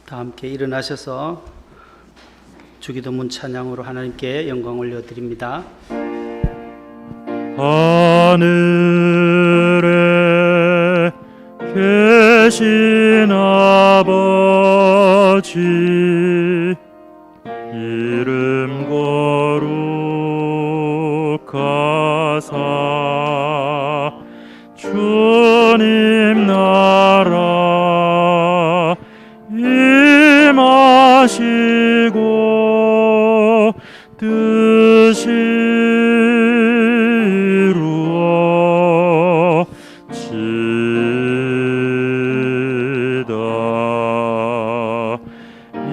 다 함께 일어나셔서 주기도문 찬양으로 하나님께 영광 올려드립니다. 하늘에 계신 아버지 이름 거룩하사 주님 나라 임하시고 뜻이 이루어지이다.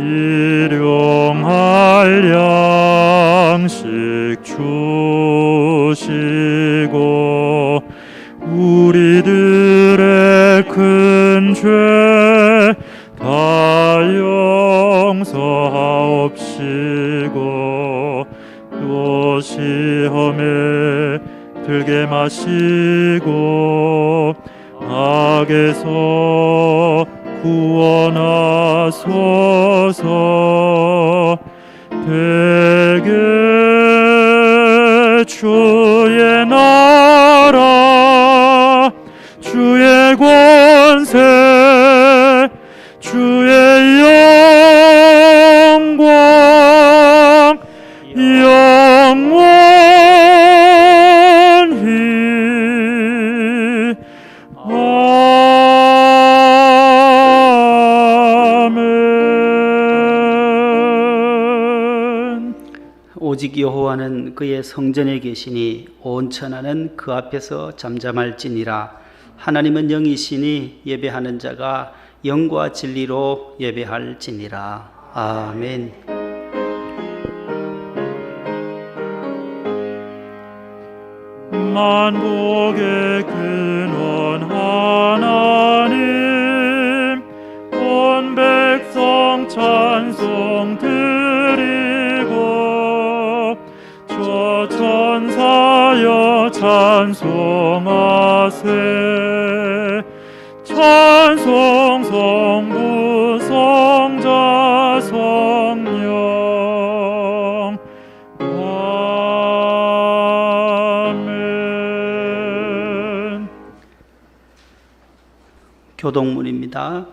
일용할 양식 주시고 우리들의 큰 죄 다 용서하옵시고 또 시험에 들게 마시고 악에서 구원하소서. 대개 주의 나라 주의 권세 주의 영광 영원히 아멘. 오직 여호와는 그의 성전에 계시니 온 천하는 그 앞에서 잠잠할지니라. 하나님은 영이시니 예배하는 자가 영과 진리로 예배할지니라. 아멘. 만복의 근원 하나님 온 백성 찬송 드리고 저 천사여 찬송하세. 찬송 성부 성자 성령 아멘. 교동문입니다.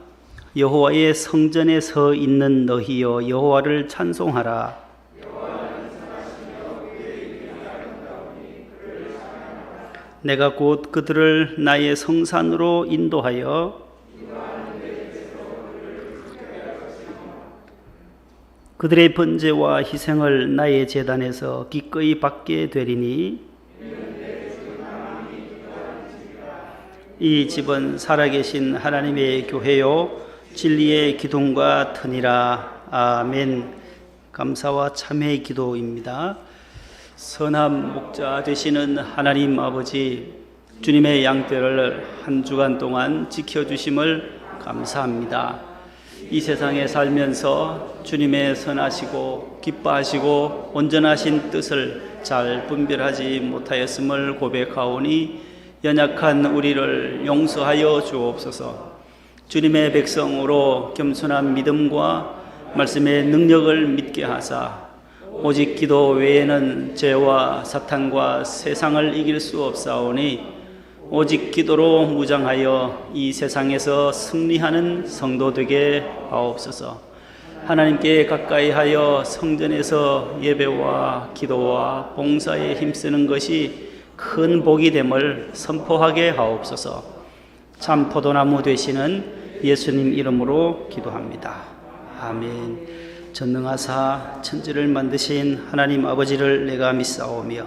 여호와의 성전에 서 있는 너희여 여호와를 찬송하라. 내가 곧 그들을 나의 성산으로 인도하여 그들의 번제와 희생을 나의 제단에서 기꺼이 받게 되리니 이 집은 살아계신 하나님의 교회요 진리의 기둥과 터니라. 아멘. 감사와 참회의 기도입니다. 선한 목자 되시는 하나님 아버지, 주님의 양떼를 한 주간 동안 지켜주심을 감사합니다. 이 세상에 살면서 주님의 선하시고 기뻐하시고 온전하신 뜻을 잘 분별하지 못하였음을 고백하오니 연약한 우리를 용서하여 주옵소서. 주님의 백성으로 겸손한 믿음과 말씀의 능력을 믿게 하사 오직 기도 외에는 죄와 사탄과 세상을 이길 수 없사오니 오직 기도로 무장하여 이 세상에서 승리하는 성도 되게 하옵소서. 하나님께 가까이 하여 성전에서 예배와 기도와 봉사에 힘쓰는 것이 큰 복이 됨을 선포하게 하옵소서. 참 포도나무 되시는 예수님 이름으로 기도합니다. 아멘. 전능하사 천지를 만드신 하나님 아버지를 내가 믿사오며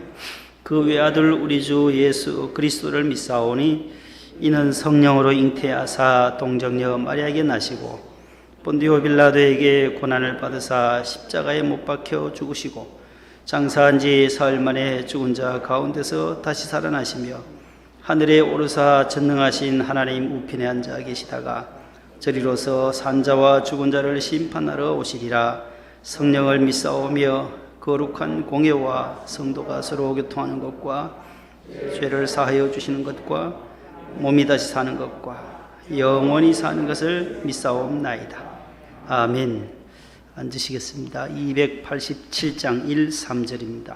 그 외아들 우리 주 예수 그리스도를 믿사오니 이는 성령으로 잉태하사 동정녀 마리아에게 나시고 본디오 빌라도에게 고난을 받으사 십자가에 못 박혀 죽으시고 장사한 지 사흘 만에 죽은 자 가운데서 다시 살아나시며 하늘에 오르사 전능하신 하나님 우편에 앉아 계시다가 저리로서 산자와 죽은 자를 심판하러 오시리라. 성령을 믿사오며 거룩한 공예와 성도가 서로 교통하는 것과 죄를 사하여 주시는 것과 몸이 다시 사는 것과 영원히 사는 것을 믿사옵나이다. 아멘. 앉으시겠습니다. 287장 1, 3절입니다.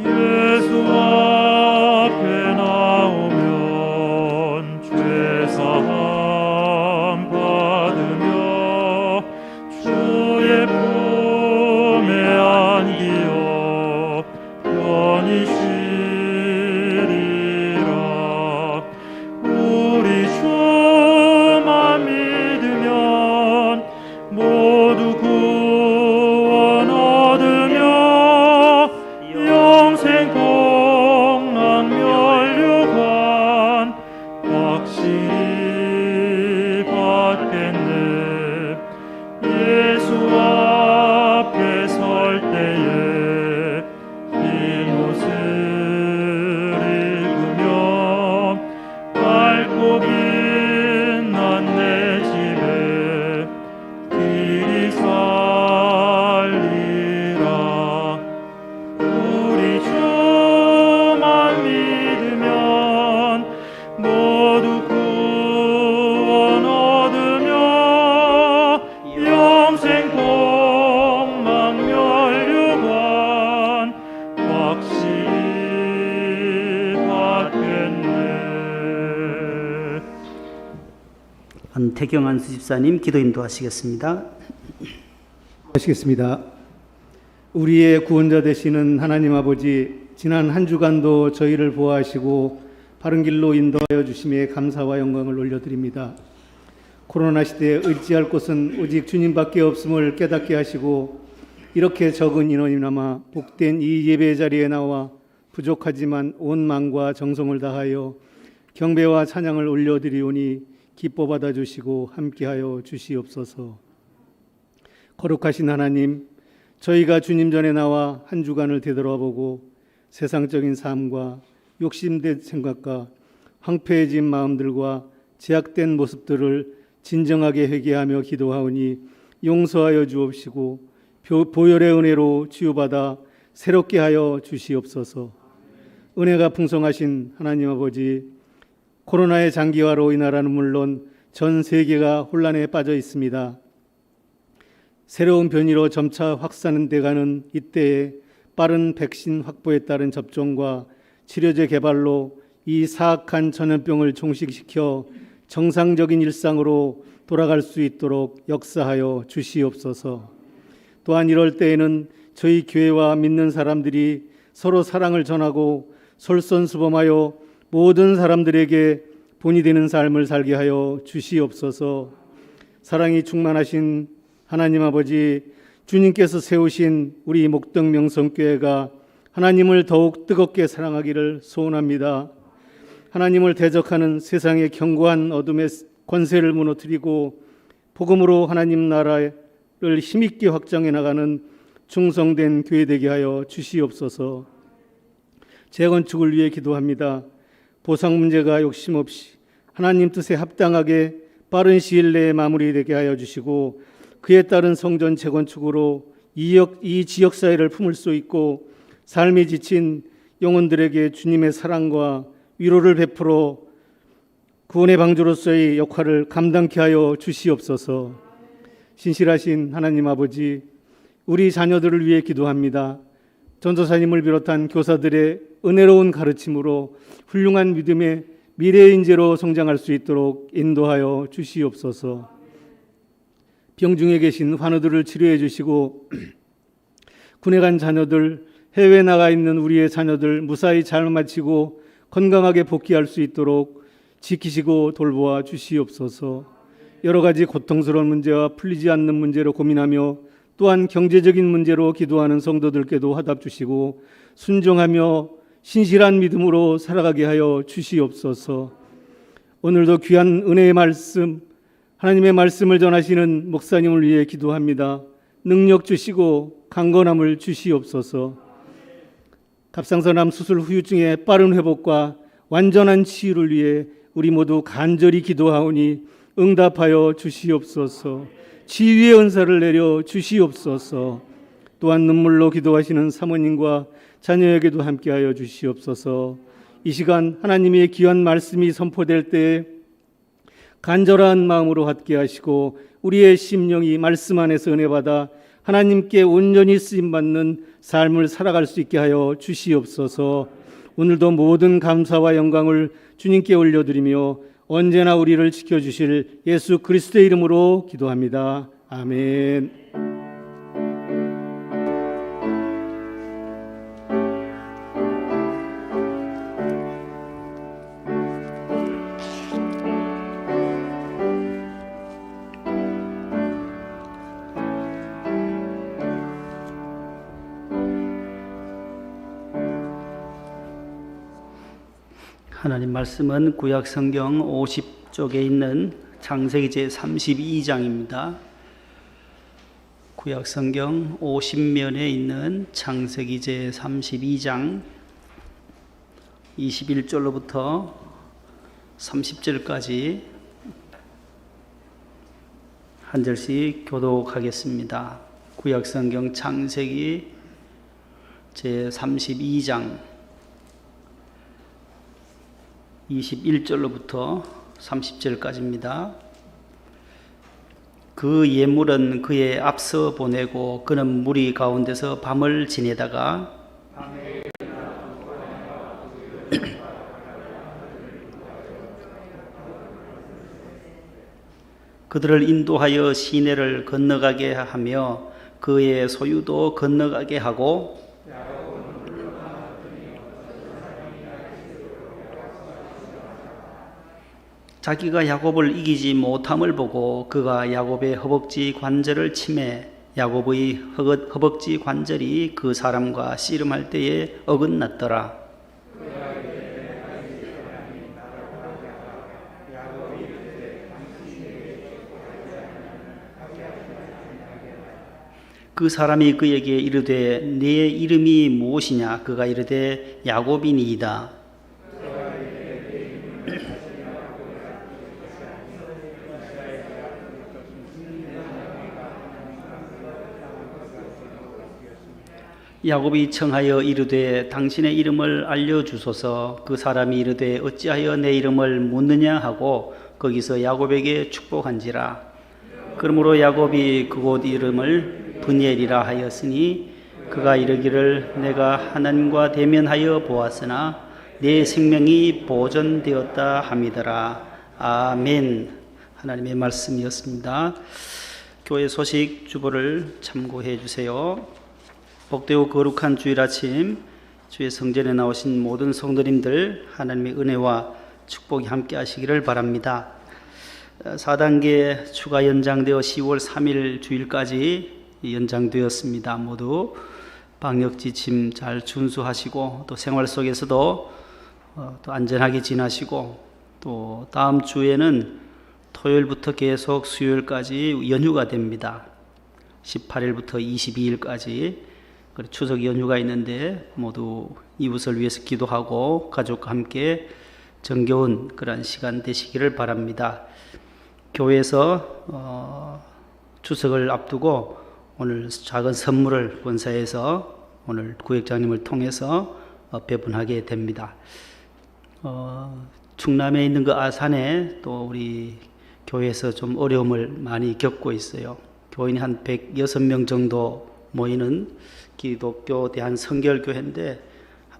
예수 앞에 나오면 죄사함 받으며 주의 품에 안기어 편히 쉬리라. 우리 주만 믿으면 모두 구원 얻으며 영생 복락면류관 확실히 받겠네. 예수 앞에 설 때에 흰 옷을 입으며 밝고 빛난 내 집에 길이 살리라. 우리 주만 믿으면 모두 구원 얻으며 영생 복락면류관 확실히 받겠네. 안태경 안수집사님 기도 인도하시겠습니다. 하시겠습니다. 우리의 구원자 되시는 하나님 아버지, 지난 한 주간도 저희를 보호하시고 바른 길로 인도하여 주심에 감사와 영광을 올려드립니다. 코로나 시대에 의지할 곳은 오직 주님밖에 없음을 깨닫게 하시고 이렇게 적은 인원이나마 복된 이 예배 자리에 나와 부족하지만 온 마음과 정성을 다하여 경배와 찬양을 올려드리오니 기뻐 받아주시고 함께하여 주시옵소서. 거룩하신 하나님, 저희가 주님 전에 나와 한 주간을 되돌아보고 세상적인 삶과 욕심된 생각과 황폐해진 마음들과 제약된 모습들을 진정하게 회개하며 기도하오니 용서하여 주옵시고 보혈의 은혜로 치유받아 새롭게 하여 주시옵소서. 은혜가 풍성하신 하나님 아버지, 코로나의 장기화로 이 나라는 물론 전 세계가 혼란에 빠져 있습니다. 새로운 변이로 점차 확산돼가는 이때에 빠른 백신 확보에 따른 접종과 치료제 개발로 이 사악한 전염병을 종식시켜 정상적인 일상으로 돌아갈 수 있도록 역사하여 주시옵소서. 또한 이럴 때에는 저희 교회와 믿는 사람들이 서로 사랑을 전하고 솔선수범하여 모든 사람들에게 본이 되는 삶을 살게 하여 주시옵소서. 사랑이 충만하신 하나님 아버지, 주님께서 세우신 우리 목덕명성교회가 하나님을 더욱 뜨겁게 사랑하기를 소원합니다. 하나님을 대적하는 세상의 견고한 어둠의 권세를 무너뜨리고 복음으로 하나님 나라를 힘있게 확장해 나가는 충성된 교회 되게 하여 주시옵소서. 재건축을 위해 기도합니다. 보상 문제가 욕심 없이 하나님 뜻에 합당하게 빠른 시일 내에 마무리되게 하여 주시고 그에 따른 성전 재건축으로 이 지역사회를 품을 수 있고 삶이 지친 영혼들에게 주님의 사랑과 위로를 베풀어 구원의 방주로서의 역할을 감당케 하여 주시옵소서. 신실하신 하나님 아버지, 우리 자녀들을 위해 기도합니다. 전도사님을 비롯한 교사들의 은혜로운 가르침으로 훌륭한 믿음의 미래의 인재로 성장할 수 있도록 인도하여 주시옵소서. 병중에 계신 환우들을 치료해 주시고 군에 간 자녀들, 해외에 나가 있는 우리의 자녀들 무사히 잘 마치고 건강하게 복귀할 수 있도록 지키시고 돌보아 주시옵소서. 여러 가지 고통스러운 문제와 풀리지 않는 문제로 고민하며 또한 경제적인 문제로 기도하는 성도들께도 화답 주시고 순종하며 신실한 믿음으로 살아가게 하여 주시옵소서. 오늘도 귀한 은혜의 말씀, 하나님의 말씀을 전하시는 목사님을 위해 기도합니다. 능력 주시고 강건함을 주시옵소서. 갑상선암 수술 후유증의 빠른 회복과 완전한 치유를 위해 우리 모두 간절히 기도하오니 응답하여 주시옵소서. 치유의 은사를 내려 주시옵소서. 또한 눈물로 기도하시는 사모님과 자녀에게도 함께하여 주시옵소서. 이 시간 하나님의 귀한 말씀이 선포될 때 간절한 마음으로 갖게 하시고 우리의 심령이 말씀 안에서 은혜받아 하나님께 온전히 쓰임받는 삶을 살아갈 수 있게 하여 주시옵소서. 오늘도 모든 감사와 영광을 주님께 올려드리며 언제나 우리를 지켜주실 예수 그리스도의 이름으로 기도합니다. 아멘. 하나님 말씀은 구약 성경 50쪽에 있는 창세기 제 32장입니다. 구약 성경 50면에 있는 창세기 제 32장 21절로부터 30절까지 한 절씩 교독하겠습니다. 구약 성경 창세기 제 32장 21절로부터 30절까지입니다. 그 예물은 그의 앞서 보내고 그는 무리 가운데서 밤을 지내다가 그들을 인도하여 시내를 건너가게 하며 그의 소유도 건너가게 하고 자기가 야곱을 이기지 못함을 보고 그가 야곱의 허벅지 관절을 치매 야곱의 허벅지 관절이 그 사람과 씨름할 때에 어긋났더라. 그 사람이 그에게 이르되 네 이름이 무엇이냐? 그가 이르되 야곱이니이다. 야곱이 청하여 이르되 당신의 이름을 알려주소서. 그 사람이 이르되 어찌하여 내 이름을 묻느냐 하고 거기서 야곱에게 축복한지라. 그러므로 야곱이 그곳 이름을 브니엘이라 하였으니 그가 이르기를 내가 하나님과 대면하여 보았으나 내 생명이 보존되었다 함이더라. 아멘. 하나님의 말씀이었습니다. 교회 소식 주보를 참고해 주세요. 복되고 거룩한 주일 아침 주의 성전에 나오신 모든 성도님들 하나님의 은혜와 축복이 함께 하시기를 바랍니다. 4단계 추가 연장되어 10월 3일 주일까지 연장되었습니다. 모두 방역 지침 잘 준수하시고 또 생활 속에서도 또 안전하게 지나시고 또 다음 주에는 토요일부터 계속 수요일까지 연휴가 됩니다. 18일부터 22일까지 추석 연휴가 있는데 모두 이웃을 위해서 기도하고 가족과 함께 정겨운 그런 시간 되시기를 바랍니다. 교회에서 추석을 앞두고 오늘 작은 선물을 본사에서 오늘 구역장님을 통해서 배분하게 됩니다. 충남에 있는 그 아산에 또 우리 교회에서 좀 어려움을 많이 겪고 있어요. 교인이 한 106명 정도 모이는 기독교 대한성결교회인데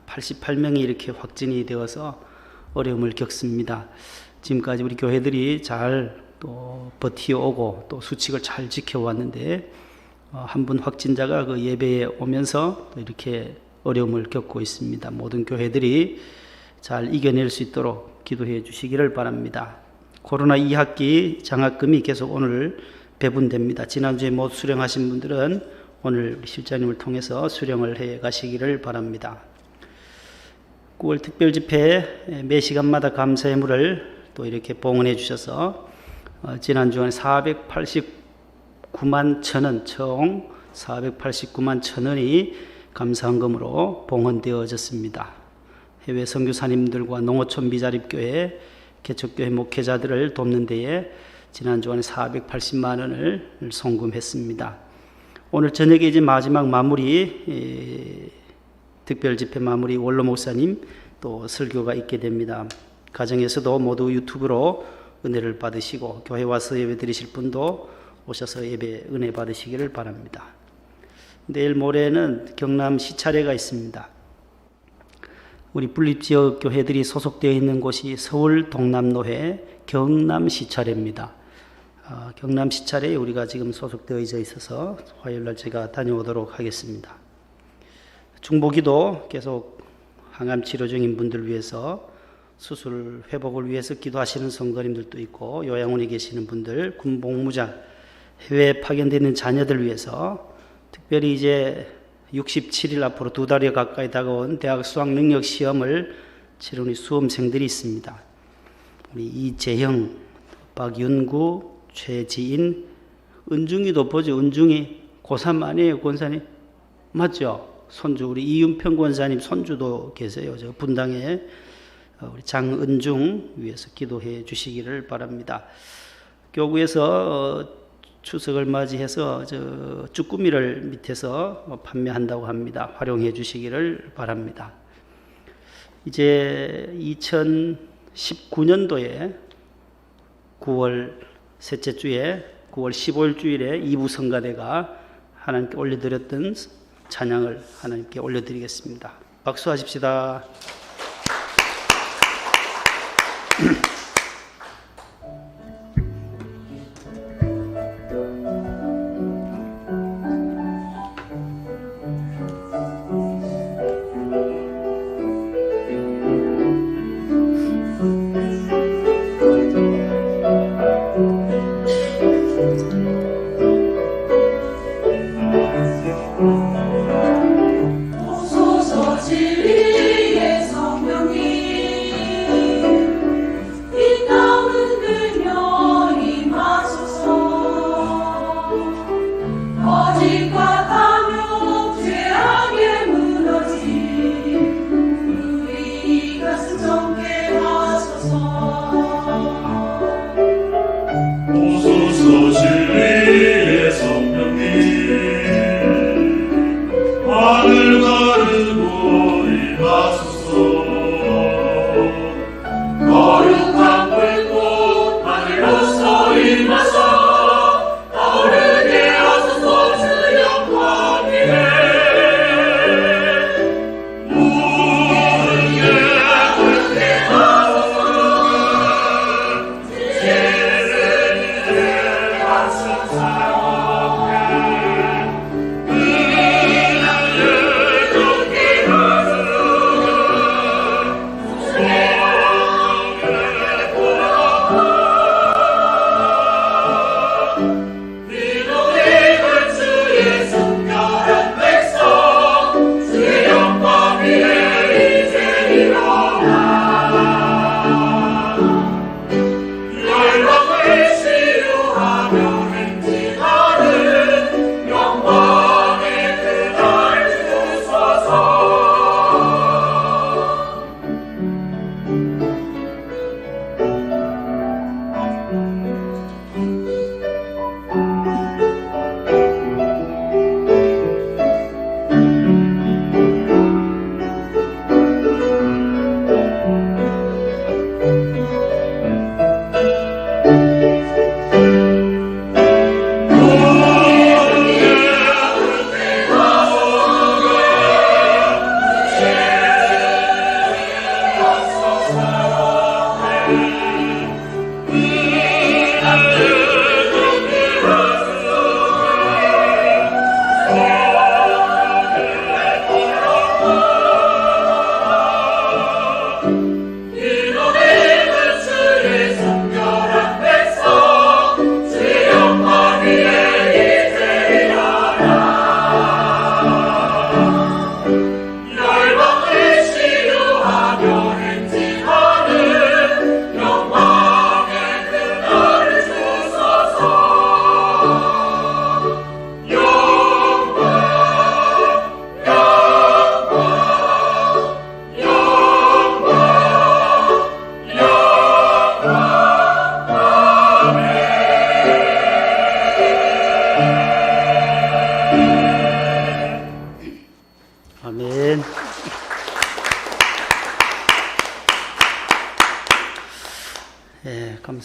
88명이 이렇게 확진이 되어서 어려움을 겪습니다. 지금까지 우리 교회들이 잘 또 버티어오고 또 수칙을 잘 지켜왔는데 한 분 확진자가 그 예배에 오면서 또 이렇게 어려움을 겪고 있습니다. 모든 교회들이 잘 이겨낼 수 있도록 기도해 주시기를 바랍니다. 코로나 2학기 장학금이 계속 오늘 배분됩니다. 지난주에 못 수령하신 분들은 오늘 우리 실장님을 통해서 수령을 해 가시기를 바랍니다. 9월 특별집회 매 시간마다 감사의 물을 또 이렇게 봉헌해 주셔서 지난주에 489만 천원, 총 489만 천원이 감사헌금으로 봉헌되어졌습니다. 해외 선교사님들과 농어촌 미자립교회, 개척교회 목회자들을 돕는 데에 지난주에 480만 원을 송금했습니다. 오늘 저녁에 이제 마지막 마무리 특별 집회 마무리 원로 목사님 또 설교가 있게 됩니다. 가정에서도 모두 유튜브로 은혜를 받으시고 교회 와서 예배 드리실 분도 오셔서 예배 은혜 받으시기를 바랍니다. 내일 모레는 경남 시차례가 있습니다. 우리 분립지역 교회들이 소속되어 있는 곳이 서울 동남노회 경남 시차례입니다. 경남 시차례에 우리가 지금 소속되어 있어서 화요일날 제가 다녀오도록 하겠습니다. 중보기도 계속 항암 치료 중인 분들 위해서 수술 회복을 위해서 기도하시는 성도님들도 있고 요양원에 계시는 분들, 군복무자, 해외에 파견되어 있는 자녀들 위해서 특별히 이제 67일 앞으로 2달여 가까이 다가온 대학 수학 능력 시험을 치르는 수험생들이 있습니다. 우리 이재형, 박윤구, 최지인, 은중이도 보죠. 은중이 고3 아니에요, 권사님? 맞죠? 손주, 우리 이윤평 권사님 손주도 계세요. 저 분당에 우리 장은중 위해서 기도해 주시기를 바랍니다. 교구에서 추석을 맞이해서 저 쭈꾸미를 밑에서 판매한다고 합니다. 활용해 주시기를 바랍니다. 이제 2019년도에 9월 셋째 주에 9월 15일 주일에 2부 성가대가 하나님께 올려드렸던 찬양을 하나님께 올려드리겠습니다. 박수하십시다.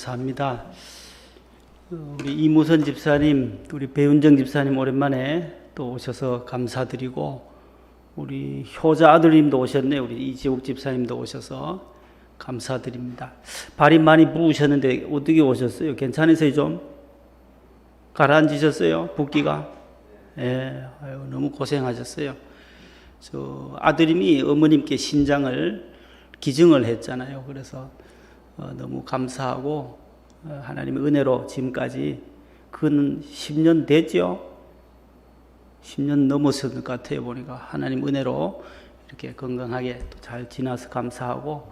감사합니다. 우리 이무선 집사님, 우리 배윤정 집사님 오랜만에 또 오셔서 감사드리고, 우리 효자 아들님도 오셨네요. 우리 이지옥 집사님도 오셔서 감사드립니다. 발이 많이 부으셨는데 어떻게 오셨어요? 괜찮으세요? 좀 가라앉으셨어요? 붓기가? 예, 아유, 너무 고생하셨어요. 저 아들님이 어머님께 신장을 기증을 했잖아요. 그래서 너무 감사하고, 하나님의 은혜로 지금까지 그는 10년 됐죠? 10년 넘었을 것 같아요. 보니까 하나님 은혜로 이렇게 건강하게 또 잘 지나서 감사하고,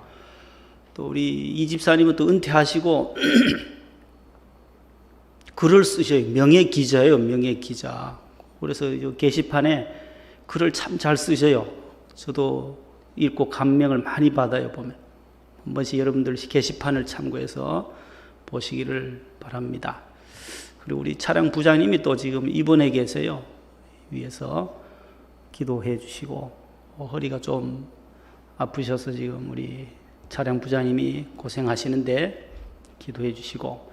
또 우리 이 집사님은 또 은퇴하시고 글을 쓰셔요. 명예 기자예요. 명예 기자. 그래서 이 게시판에 글을 참 잘 쓰셔요. 저도 읽고 감명을 많이 받아요. 보면 한 번씩 여러분들 게시판을 참고해서 보시기를 바랍니다. 그리고 우리 차량 부장님이 또 지금 입원해 계세요. 위에서 기도해 주시고, 허리가 좀 아프셔서 지금 우리 차량 부장님이 고생하시는데 기도해 주시고,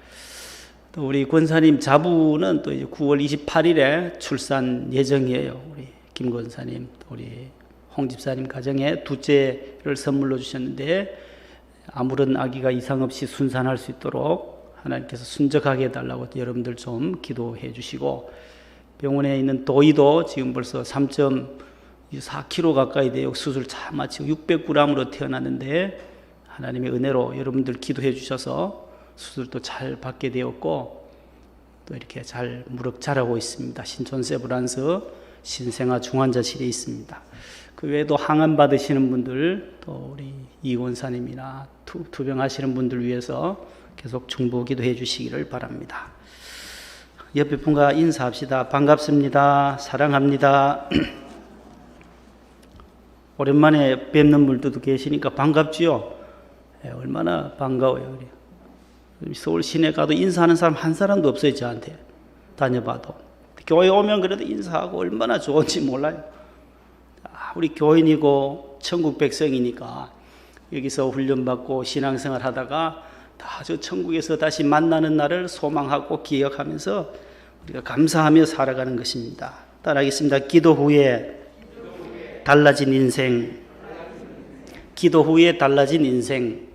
또 우리 권사님 자부는 또 이제 9월 28일에 출산 예정이에요. 우리 김 권사님, 우리 홍 집사님 가정에 둘째를 선물로 주셨는데, 아무런 아기가 이상 없이 순산할 수 있도록 하나님께서 순적하게 해달라고 여러분들 좀 기도해 주시고, 병원에 있는 도희도 지금 벌써 3.4kg 가까이 돼요. 수술 잘 마치고 600g으로 태어났는데, 하나님의 은혜로 여러분들 기도해 주셔서 수술도 잘 받게 되었고, 또 이렇게 잘 무럭 자라고 있습니다. 신촌 세브란스 신생아 중환자실에 있습니다. 그 외에도 항암 받으시는 분들, 또 우리 이원사님이나 투병하시는 분들 위해서 계속 중보 기도해 주시기를 바랍니다. 옆에 분과 인사합시다. 반갑습니다. 사랑합니다. 오랜만에 뵙는 분들도 계시니까 반갑지요? 네, 얼마나 반가워요. 서울 시내 가도 인사하는 사람 한 사람도 없어요. 저한테 다녀봐도. 교회 오면 그래도 인사하고 얼마나 좋은지 몰라요. 우리 교인이고 천국 백성이니까 여기서 훈련받고 신앙생활 하다가 다 저 천국에서 다시 만나는 날을 소망하고 기억하면서 우리가 감사하며 살아가는 것입니다. 따라하겠습니다. 기도 후에 달라진 인생. 기도 후에 달라진 인생.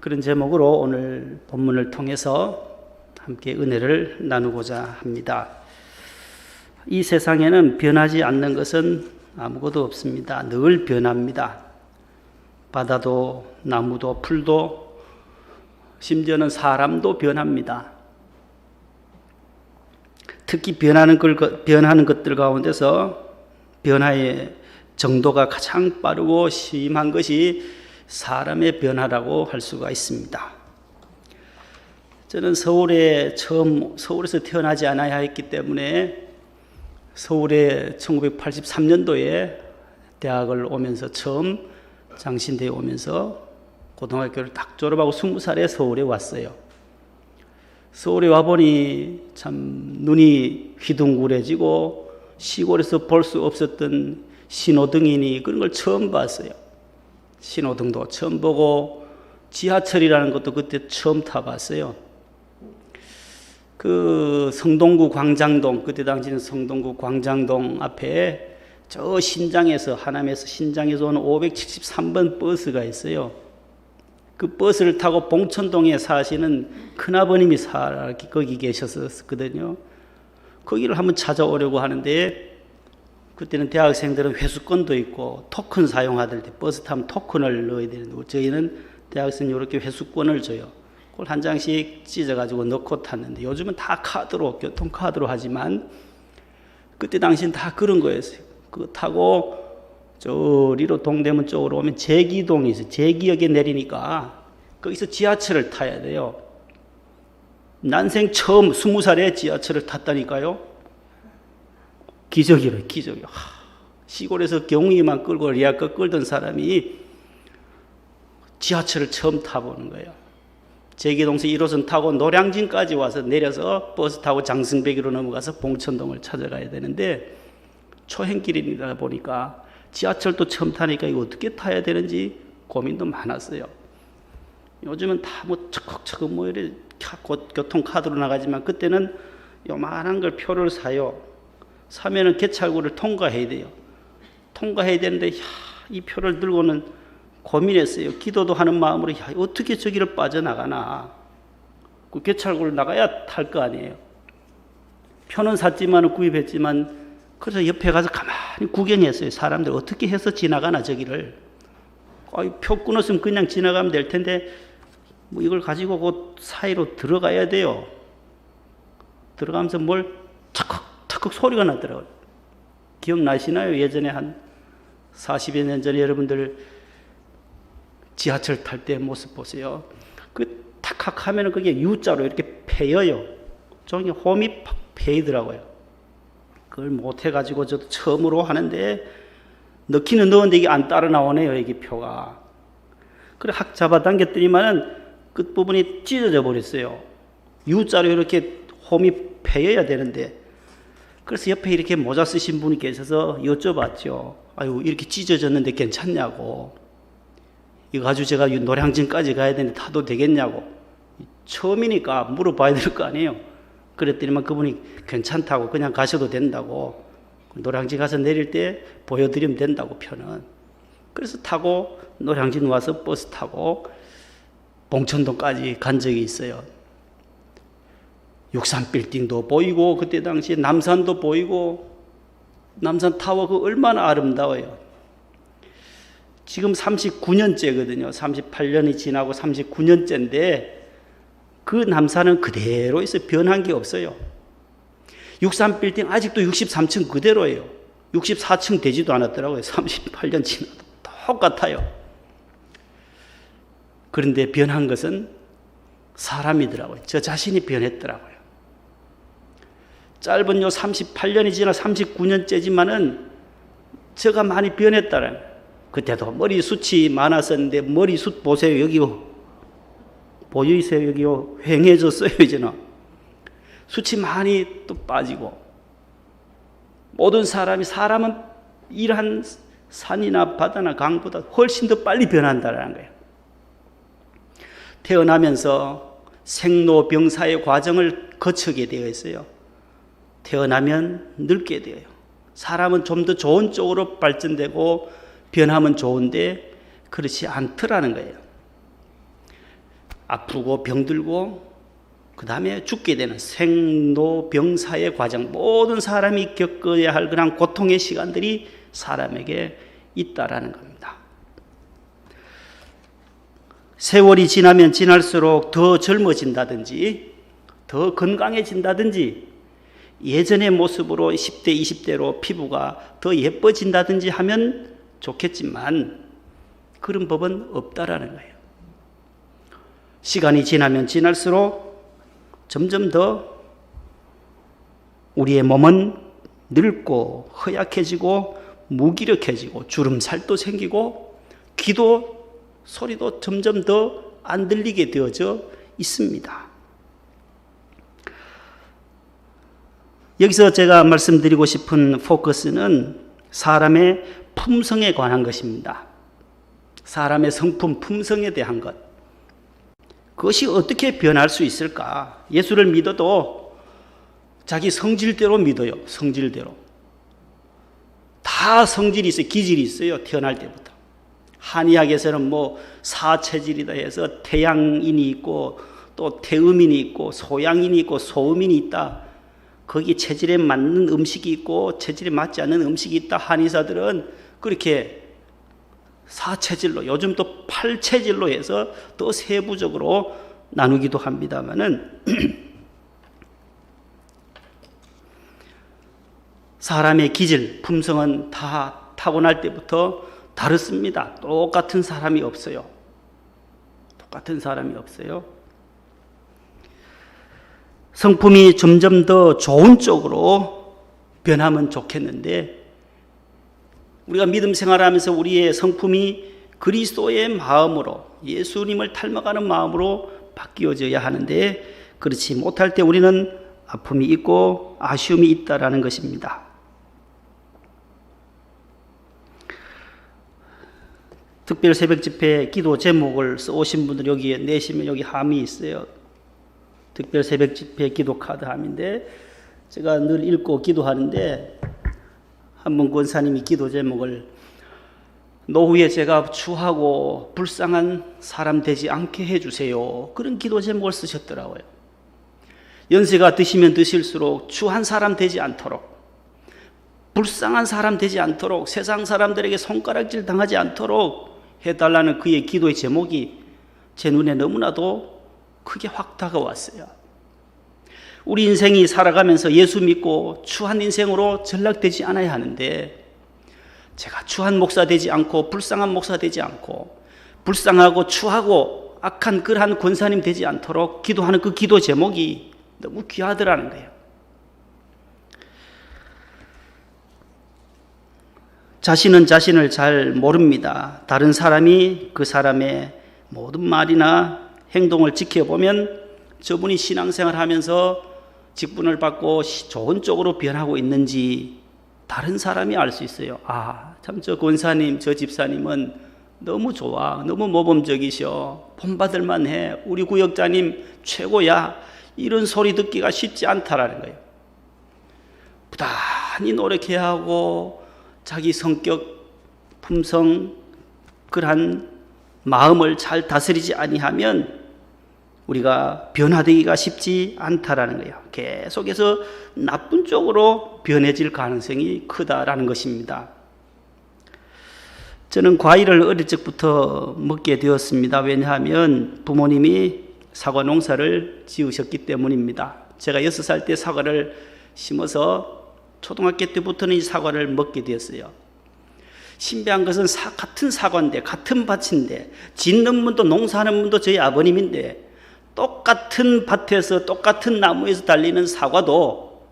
그런 제목으로 오늘 본문을 통해서 함께 은혜를 나누고자 합니다. 이 세상에는 변하지 않는 것은 아무것도 없습니다. 늘 변합니다. 바다도 나무도 풀도 심지어는 사람도 변합니다. 특히 변하는 것들 가운데서 변화의 정도가 가장 빠르고 심한 것이 사람의 변화라고 할 수가 있습니다. 저는 서울에서 태어나지 않아야 했기 때문에 서울에 1983년도에 대학을 오면서 처음 장신대에 오면서 고등학교를 딱 졸업하고 20살에 서울에 왔어요. 서울에 와보니 참 눈이 휘둥그레지고 시골에서 볼 수 없었던 신호등이니 그런 걸 처음 봤어요. 신호등도 처음 보고 지하철이라는 것도 그때 처음 타봤어요. 그 성동구 광장동, 그때 당시는 성동구 광장동 앞에 저 신장에서, 하남에서 신장에서 오는 573번 버스가 있어요. 그 버스를 타고 봉천동에 사시는 큰아버님이 거기 계셨었거든요. 거기를 한번 찾아오려고 하는데, 그때는 대학생들은 회수권도 있고 토큰 사용하들 때 버스 타면 토큰을 넣어야 되는데, 저희는 대학생 이렇게 회수권을 줘요. 그걸 한 장씩 찢어가지고 넣고 탔는데, 요즘은 다 카드로, 교통카드로 하지만 그때 당시는 다 그런 거였어요. 그거 타고 저리로 동대문 쪽으로 오면 제기동이 있어요. 제기역에 내리니까 거기서 지하철을 타야 돼요. 난생 처음 20살에 지하철을 탔다니까요. 기적이래요. 기적이요. 시골에서 경운기만 끌고 리아껏 끌던 사람이 지하철을 처음 타보는 거예요. 제기동에서 1호선 타고 노량진까지 와서 내려서 버스 타고 장승배기로 넘어가서 봉천동을 찾아가야 되는데, 초행길이다 보니까 지하철도 처음 타니까 이거 어떻게 타야 되는지 고민도 많았어요. 요즘은 다 뭐 척척척 뭐 이래 교통카드로 나가지만 그때는 요만한 걸 표를 사요. 사면은 개찰구를 통과해야 돼요. 통과해야 되는데 이 표를 들고는 고민했어요. 기도도 하는 마음으로 어떻게 저기를 빠져나가나. 그 개찰구를 나가야 탈 거 아니에요. 표는 샀지만 구입했지만 그래서 옆에 가서 가만히 구경했어요. 사람들 어떻게 해서 지나가나 저기를. 표 끊었으면 그냥 지나가면 될 텐데 뭐 이걸 가지고 그 사이로 들어가야 돼요. 들어가면서 뭘 탁탁 소리가 나더라고요. 기억나시나요? 예전에 한 40여 년 전에 여러분들 지하철 탈 때 모습 보세요. 그 탁탁 하면은 그게 U자로 이렇게 패여요. 종이 홈이 팍 패이더라고요. 그걸 못 해가지고 저도 처음으로 하는데 넣기는 넣었는데 이게 안 따라 나오네요. 이게 표가. 그래 확 잡아당겼더니만은 끝부분이 찢어져 버렸어요. U자로 이렇게 홈이 패여야 되는데 그래서 옆에 이렇게 모자 쓰신 분이 계셔서 여쭤봤죠. 아유 이렇게 찢어졌는데 괜찮냐고. 이거 가지고 제가 노량진까지 가야 되는데 타도 되겠냐고. 처음이니까 물어봐야 될 거 아니에요. 그랬더니만 그분이 괜찮다고 그냥 가셔도 된다고. 노량진 가서 내릴 때 보여드리면 된다고 표는. 그래서 타고 노량진 와서 버스 타고 봉천동까지 간 적이 있어요. 63빌딩도 보이고 그때 당시에 남산도 보이고 남산 타워 그 얼마나 아름다워요. 지금 39년째거든요. 38년이 지나고 39년째인데 그 남산은 그대로 있어 변한 게 없어요. 63빌딩 아직도 63층 그대로예요. 64층 되지도 않았더라고요. 38년 지나도 똑같아요. 그런데 변한 것은 사람이더라고요. 저 자신이 변했더라고요. 짧은 요 38년이 지나 39년째지만은 제가 많이 변했다는 거예요. 그때도 머리숱이 많았었는데 머리숱 보세요. 여기요. 보이세요? 여기요. 휑해졌어요. 이제는. 숱이 많이 또 빠지고. 모든 사람은 이러한 산이나 바다나 강보다 훨씬 더 빨리 변한다는 거예요. 태어나면서 생로병사의 과정을 거치게 되어 있어요. 태어나면 늙게 돼요. 사람은 좀 더 좋은 쪽으로 발전되고 변하면 좋은데 그렇지 않더라는 거예요. 아프고 병들고 그 다음에 죽게 되는 생로병사의 과정, 모든 사람이 겪어야 할 그런 고통의 시간들이 사람에게 있다라는 겁니다. 세월이 지나면 지날수록 더 젊어진다든지 더 건강해진다든지 예전의 모습으로 10대, 20대로 피부가 더 예뻐진다든지 하면 좋겠지만 그런 법은 없다라는 거예요. 시간이 지나면 지날수록 점점 더 우리의 몸은 늙고 허약해지고 무기력해지고 주름살도 생기고 귀도 소리도 점점 더 안 들리게 되어져 있습니다. 여기서 제가 말씀드리고 싶은 포커스는 사람의 품성에 관한 것입니다. 사람의 성품, 품성에 대한 것. 그것이 어떻게 변할 수 있을까? 예수를 믿어도 자기 성질대로 믿어요. 성질대로. 다 성질이 있어요. 기질이 있어요. 태어날 때부터. 한의학에서는 뭐 사체질이다 해서 태양인이 있고 또 태음인이 있고 소양인이 있고 소음인이 있다. 거기 체질에 맞는 음식이 있고 체질에 맞지 않는 음식이 있다. 한의사들은 그렇게 사체질로, 요즘 또 8체질로 해서 더 세부적으로 나누기도 합니다만은 사람의 기질, 품성은 다 타고날 때부터 다릅니다. 똑같은 사람이 없어요. 똑같은 사람이 없어요. 성품이 점점 더 좋은 쪽으로 변하면 좋겠는데 우리가 믿음 생활하면서 우리의 성품이 그리스도의 마음으로 예수님을 닮아가는 마음으로 바뀌어져야 하는데 그렇지 못할 때 우리는 아픔이 있고 아쉬움이 있다라는 것입니다. 특별 새벽 집회 기도 제목을 써오신 분들 여기에 내시면 여기 함이 있어요. 특별 새벽 집회 기도 카드 함인데 제가 늘 읽고 기도하는데 한번 권사님이 기도 제목을 노후에 제가 추하고 불쌍한 사람 되지 않게 해주세요. 그런 기도 제목을 쓰셨더라고요. 연세가 드시면 드실수록 추한 사람 되지 않도록, 불쌍한 사람 되지 않도록, 세상 사람들에게 손가락질 당하지 않도록 해달라는 그의 기도의 제목이 제 눈에 너무나도 크게 확 다가왔어요. 우리 인생이 살아가면서 예수 믿고 추한 인생으로 전락되지 않아야 하는데, 제가 추한 목사 되지 않고 불쌍한 목사 되지 않고 불쌍하고 추하고 악한 그러한 권사님 되지 않도록 기도하는 그 기도 제목이 너무 귀하더라는 거예요. 자신은 자신을 잘 모릅니다. 다른 사람이 그 사람의 모든 말이나 행동을 지켜보면 저분이 신앙생활 하면서 직분을 받고 좋은 쪽으로 변하고 있는지 다른 사람이 알 수 있어요. 아, 참 저 권사님, 저 집사님은 너무 좋아. 너무 모범적이셔. 본받을만 해. 우리 구역자님 최고야. 이런 소리 듣기가 쉽지 않다라는 거예요. 부단히 노력해야 하고 자기 성격, 품성, 그러한 마음을 잘 다스리지 아니하면 우리가 변화되기가 쉽지 않다라는 거예요. 계속해서 나쁜 쪽으로 변해질 가능성이 크다라는 것입니다. 저는 과일을 어릴 적부터 먹게 되었습니다. 왜냐하면 부모님이 사과 농사를 지으셨기 때문입니다. 제가 6살 때 사과를 심어서 초등학교 때부터는 이 사과를 먹게 되었어요. 신비한 것은 같은 사과인데, 같은 밭인데, 짓는 분도 농사하는 분도 저희 아버님인데, 똑같은 밭에서 똑같은 나무에서 달리는 사과도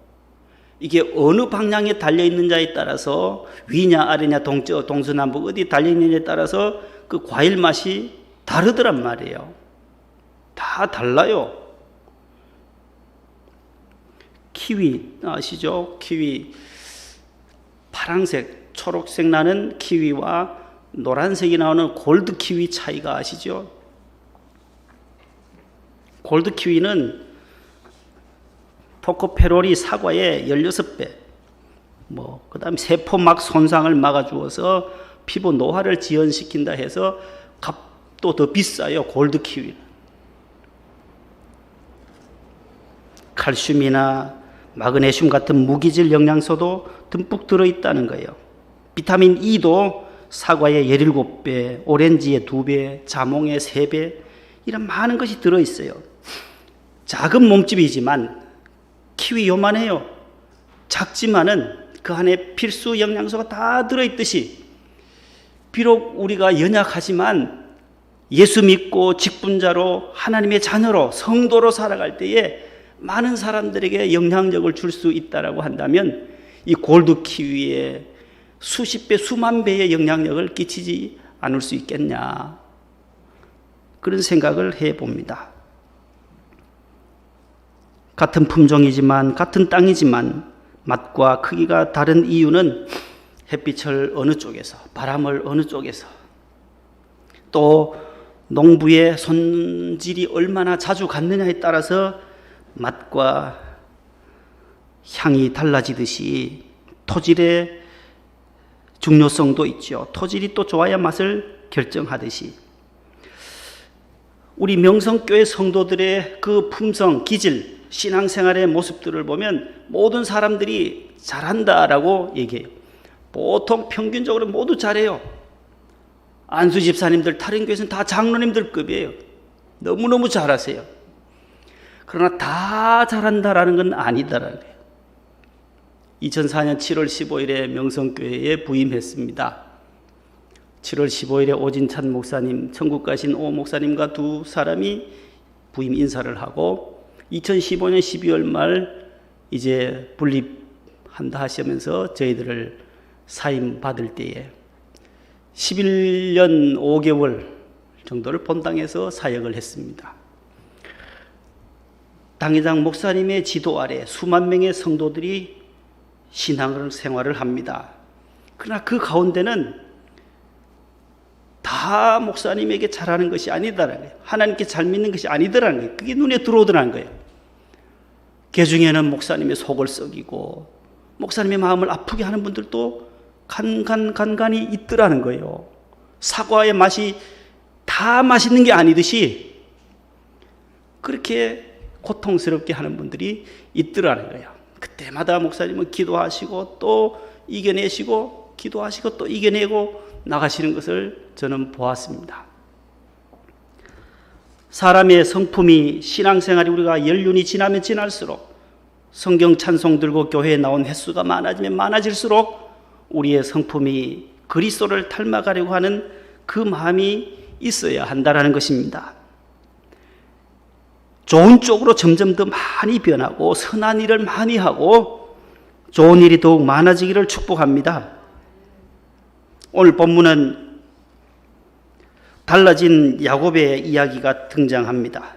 이게 어느 방향에 달려있는지에 따라서 위냐 아래냐 동서남북 어디 달려있느냐에 따라서 그 과일 맛이 다르더란 말이에요. 다 달라요. 키위 아시죠? 키위 파란색, 초록색 나는 키위와 노란색이 나오는 골드 키위 차이가 아시죠? 골드 키위는 토코페롤이 사과의 16배, 그 다음에 세포막 손상을 막아주어서 피부 노화를 지연시킨다 해서 값도 더 비싸요, 골드 키위는. 칼슘이나 마그네슘 같은 무기질 영양소도 듬뿍 들어있다는 거예요. 비타민 E도 사과의 17배, 오렌지의 2배, 자몽의 3배, 이런 많은 것이 들어있어요. 작은 몸집이지만 키위 요만해요. 작지만은 그 안에 필수 영양소가 다 들어있듯이 비록 우리가 연약하지만 예수 믿고 직분자로 하나님의 자녀로 성도로 살아갈 때에 많은 사람들에게 영향력을 줄 수 있다라고 한다면 이 골드 키위에 수십 배, 수만 배의 영향력을 끼치지 않을 수 있겠냐, 그런 생각을 해봅니다. 같은 품종이지만 같은 땅이지만 맛과 크기가 다른 이유는 햇빛을 어느 쪽에서, 바람을 어느 쪽에서, 또 농부의 손질이 얼마나 자주 갔느냐에 따라서 맛과 향이 달라지듯이 토질의 중요성도 있죠. 토질이 또 좋아야 맛을 결정하듯이 우리 명성교회 성도들의 그 품성, 기질, 신앙생활의 모습들을 보면 모든 사람들이 잘한다라고 얘기해요. 보통 평균적으로 모두 잘해요. 안수 집사님들, 다른 교회에서는 다 장로님들급이에요. 너무너무 잘하세요. 그러나 다 잘한다라는 건 아니다라는 거예요. 2004년 7월 15일에 명성교회에 부임했습니다. 7월 15일에 오진찬 목사님, 천국 가신 오 목사님과 두 사람이 부임 인사를 하고 2015년 12월 말 이제 분립한다 하시면서 저희들을 사임 받을 때에 11년 5개월 정도를 본당에서 사역을 했습니다. 당회장 목사님의 지도 아래 수만 명의 성도들이 신앙을 생활을 합니다. 그러나 그 가운데는 다 다 목사님에게 잘하는 것이 아니다라는 거예요. 하나님께 잘 믿는 것이 아니더라는 거예요. 그게 눈에 들어오더라는 거예요. 그 중에는 목사님의 속을 썩이고 목사님의 마음을 아프게 하는 분들도 간간히 있더라는 거예요. 사과의 맛이 다 맛있는 게 아니듯이 그렇게 고통스럽게 하는 분들이 있더라는 거예요. 그때마다 목사님은 기도하시고 또 이겨내시고 기도하시고 또 이겨내고 나가시는 것을 저는 보았습니다. 사람의 성품이 신앙생활이 우리가 연륜이 지나면 지날수록 성경 찬송 들고 교회에 나온 횟수가 많아지면 많아질수록 우리의 성품이 그리스도를 닮아가려고 하는 그 마음이 있어야 한다는 것입니다. 좋은 쪽으로 점점 더 많이 변하고 선한 일을 많이 하고 좋은 일이 더욱 많아지기를 축복합니다. 오늘 본문은 달라진 야곱의 이야기가 등장합니다.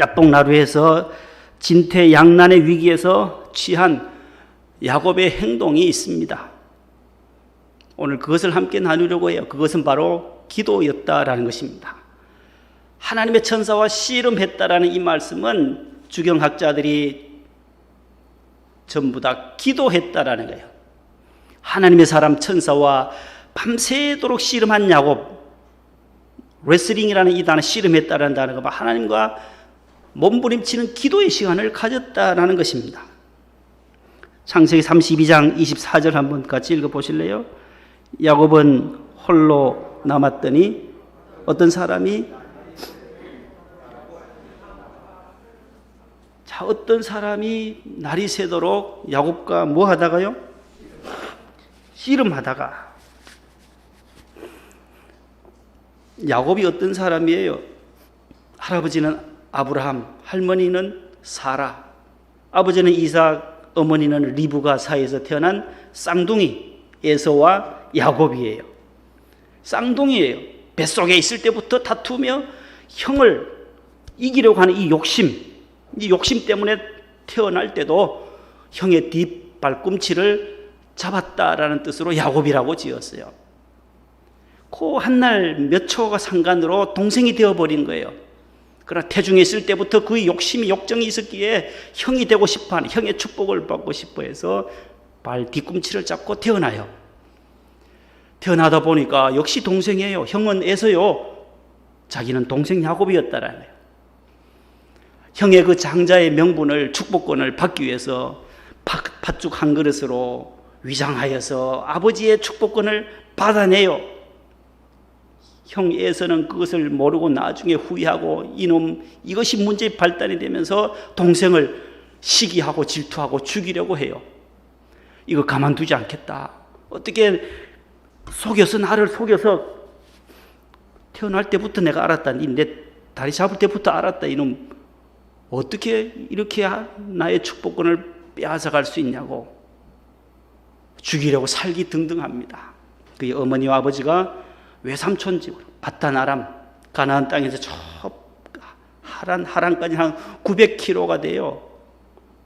야복나루에서 진퇴양난의 위기에서 취한 야곱의 행동이 있습니다. 오늘 그것을 함께 나누려고 해요. 그것은 바로 기도였다라는 것입니다. 하나님의 천사와 씨름했다라는 이 말씀은 주경학자들이 전부 다 기도했다라는 거예요. 하나님의 사람 천사와 밤새도록 씨름한 야곱, 레슬링이라는 이 단어, 씨름했다라는 단어가 하나님과 몸부림치는 기도의 시간을 가졌다라는 것입니다. 창세기 32장 24절 한번 같이 읽어보실래요? 야곱은 홀로 남았더니 어떤 사람이 날이 새도록 야곱과 뭐 하다가요? 씨름하다가. 야곱이 어떤 사람이에요? 할아버지는 아브라함, 할머니는 사라, 아버지는 이삭, 어머니는 리브가 사이에서 태어난 쌍둥이 에서와 야곱이에요. 쌍둥이에요. 뱃속에 있을 때부터 다투며 형을 이기려고 하는 이 욕심 때문에 태어날 때도 형의 뒷발꿈치를 잡았다라는 뜻으로 야곱이라고 지었어요. 그 한날 몇 초가 상관으로 동생이 되어버린 거예요. 그러나 태중에 있을 때부터 그 욕정이 있었기에 형이 되고 싶어하는, 형의 축복을 받고 싶어 해서 발 뒤꿈치를 잡고 태어나요. 태어나다 보니까 역시 동생이에요. 형은 에서요. 자기는 동생 야곱이었다라는 거예요. 형의 그 장자의 명분을, 축복권을 받기 위해서 팥죽 한 그릇으로 위장하여서 아버지의 축복권을 받아내요. 형 에서는 그것을 모르고 나중에 후회하고 이것이 문제의 발단이 되면서 동생을 시기하고 질투하고 죽이려고 해요. 이거 가만두지 않겠다. 어떻게 나를 속여서 태어날 때부터 내가 알았다. 내 다리 잡을 때부터 알았다. 이놈 어떻게 이렇게 나의 축복권을 빼앗아갈 수 있냐고 죽이려고 살기 등등합니다. 그의 어머니와 아버지가 외삼촌 집으로 바단 아람 가나안 땅에서 저 하란까지 한 900km가 돼요.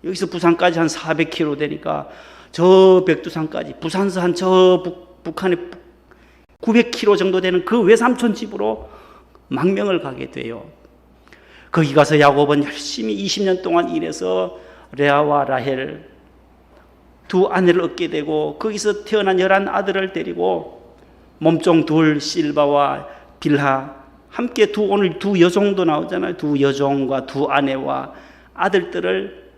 여기서 부산까지 한 400km 되니까 저 백두산까지 부산서 한 저 북한에 900km 정도 되는 그 외삼촌 집으로 망명을 가게 돼요. 거기 가서 야곱은 열심히 20년 동안 일해서 레아와 라헬 두 아내를 얻게 되고 거기서 태어난 11아들을 데리고 몸종 둘 실바와 빌하 함께 오늘 두 여종도 나오잖아요. 두 여종과 두 아내와 아들들을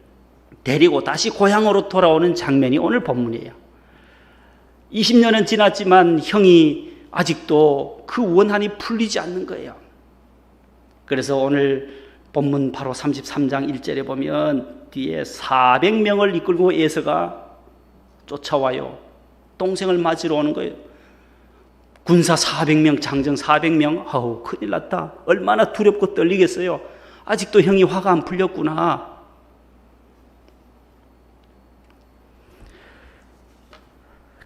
데리고 다시 고향으로 돌아오는 장면이 오늘 본문이에요. 20년은 지났지만 형이 아직도 그 원한이 풀리지 않는 거예요. 그래서 오늘 본문 바로 33장 1절에 보면 뒤에 400명을 이끌고 에서가 쫓아와요. 동생을 맞으러 오는 거예요. 군사 400명, 장정 400명. 아우, 큰일 났다. 얼마나 두렵고 떨리겠어요. 아직도 형이 화가 안 풀렸구나.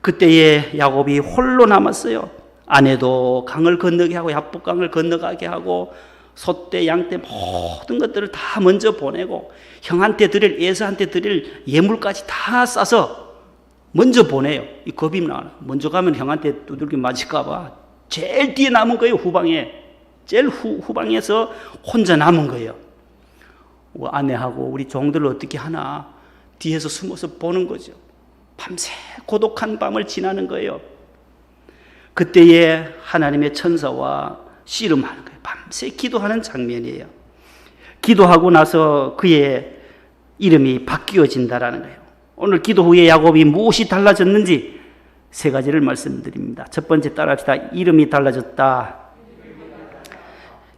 그때에 야곱이 홀로 남았어요. 아내도 강을 건너게 하고 야복강을 건너가게 하고 소떼, 양떼 모든 것들을 다 먼저 보내고 형한테 드릴, 에서한테 드릴 예물까지 다 싸서 먼저 보내요. 이 겁이 나. 먼저 가면 형한테 두들겨 맞을까 봐 제일 뒤에 남은 거예요. 후방에. 제일 후방에서 혼자 남은 거예요. 아내하고 우리 종들을 어떻게 하나 뒤에서 숨어서 보는 거죠. 밤새 고독한 밤을 지나는 거예요. 그때에 하나님의 천사와 씨름하는 거예요. 밤새 기도하는 장면이에요. 기도하고 나서 그의 이름이 바뀌어진다라는 거예요. 오늘 기도 후에 야곱이 무엇이 달라졌는지 세 가지를 말씀드립니다. 첫 번째 따라합시다. 이름이 달라졌다.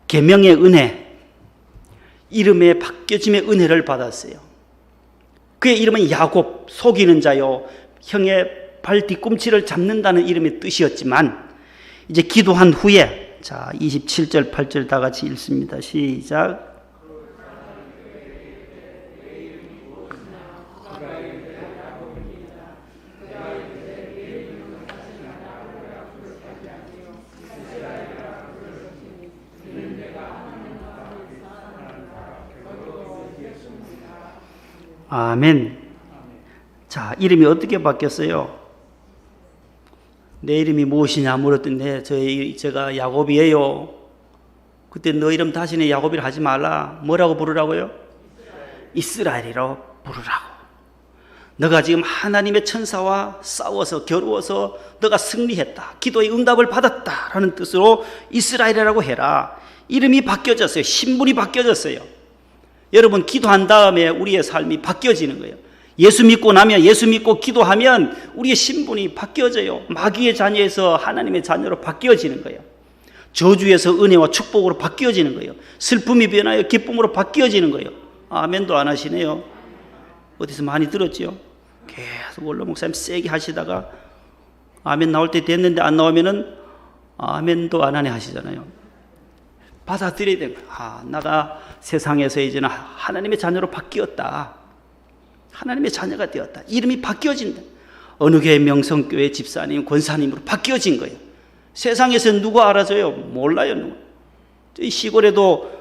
계명의 은혜, 이름의 바뀌어짐의 은혜를 받았어요. 그의 이름은 야곱, 속이는 자요, 형의 발 뒤꿈치를 잡는다는 이름의 뜻이었지만 이제 기도한 후에, 자 27절 8절 다 같이 읽습니다. 시작. 아멘. 자, 이름이 어떻게 바뀌었어요? 내 이름이 무엇이냐 물었던데 제가 야곱이에요. 그때 너 이름 다시는 야곱이라 하지 말라. 뭐라고 부르라고요? 이스라엘이라고 부르라고. 너가 지금 하나님의 천사와 싸워서 겨루어서 너가 승리했다. 기도의 응답을 받았다라는 뜻으로 이스라엘이라고 해라. 이름이 바뀌어졌어요. 신분이 바뀌어졌어요. 여러분, 기도한 다음에 우리의 삶이 바뀌어지는 거예요. 예수 믿고 나면, 예수 믿고 기도하면 우리의 신분이 바뀌어져요. 마귀의 자녀에서 하나님의 자녀로 바뀌어지는 거예요. 저주에서 은혜와 축복으로 바뀌어지는 거예요. 슬픔이 변하여 기쁨으로 바뀌어지는 거예요. 아멘도 안 하시네요. 어디서 많이 들었지요? 계속 원로 목사님 세게 하시다가 아멘 나올 때 됐는데 안 나오면은 아멘도 안 하네 하시잖아요. 받아들여야 되는 거예요. 나가 세상에서 이제는 하나님의 자녀로 바뀌었다. 하나님의 자녀가 되었다. 이름이 바뀌어진다. 어느 교회 명성교회 집사님, 권사님으로 바뀌어진 거예요. 세상에서 누가 알아줘요? 몰라요. 누가. 이 시골에도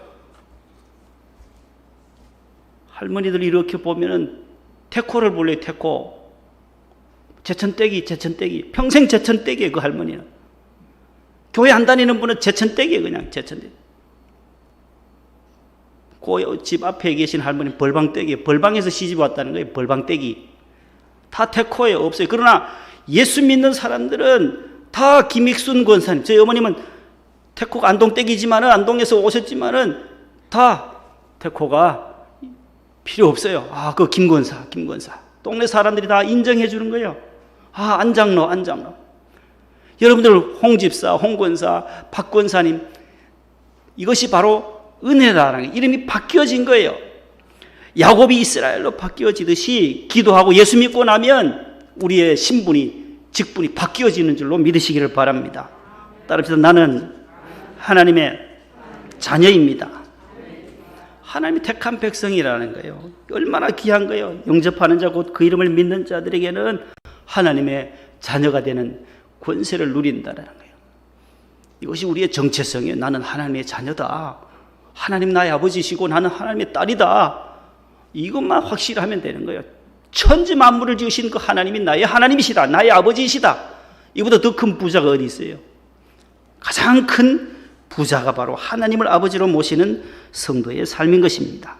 할머니들 이렇게 보면은 태코를 불러요. 태코. 제천떼기. 평생 제천떼기예요. 그 할머니는. 교회 안 다니는 분은 제천떼기예요. 그냥 제천떼기. 그 집 앞에 계신 할머니 벌방떼기, 벌방에서 시집 왔다는 거예요. 벌방떼기. 다 태코예요. 없어요. 그러나 예수 믿는 사람들은 다 김익순 권사님. 저희 어머님은 태코가 안동떼기지만은, 안동에서 오셨지만은 다 태코가 필요 없어요. 그 김권사. 동네 사람들이 다 인정해 주는 거예요. 안장로. 여러분들 홍집사, 홍권사, 박권사님, 이것이 바로 은혜라는 게 이름이 바뀌어진 거예요. 야곱이 이스라엘로 바뀌어지듯이 기도하고 예수 믿고 나면 우리의 신분이, 직분이 바뀌어지는 줄로 믿으시기를 바랍니다. 따릅시다. 나는 하나님의 자녀입니다. 하나님이 택한 백성이라는 거예요. 얼마나 귀한 거예요. 영접하는 자, 곧 그 이름을 믿는 자들에게는 하나님의 자녀가 되는 권세를 누린다는 거예요. 이것이 우리의 정체성이에요. 나는 하나님의 자녀다. 하나님 나의 아버지시고 나는 하나님의 딸이다. 이것만 확실하면 되는 거예요. 천지 만물을 지으신 그 하나님이 나의 하나님이시다. 나의 아버지이시다. 이보다 더 큰 부자가 어디 있어요? 가장 큰 부자가 바로 하나님을 아버지로 모시는 성도의 삶인 것입니다.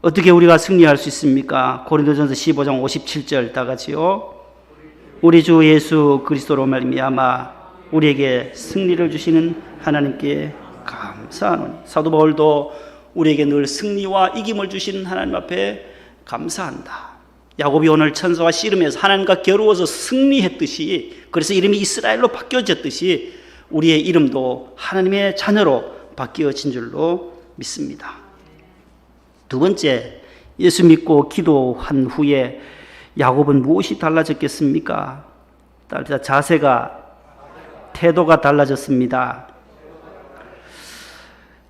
어떻게 우리가 승리할 수 있습니까? 고린도전서 15장 57절 다 같이요. 우리 주 예수 그리스도로 말미암아 우리에게 승리를 주시는 하나님께 감사하노니. 사도 바울도 우리에게 늘 승리와 이김을 주시는 하나님 앞에 감사한다. 야곱이 오늘 천사와 씨름해서 하나님과 겨루어서 승리했듯이, 그래서 이름이 이스라엘로 바뀌어졌듯이 우리의 이름도 하나님의 자녀로 바뀌어진 줄로 믿습니다. 두 번째, 예수 믿고 기도한 후에 야곱은 무엇이 달라졌겠습니까? 자세가, 태도가 달라졌습니다.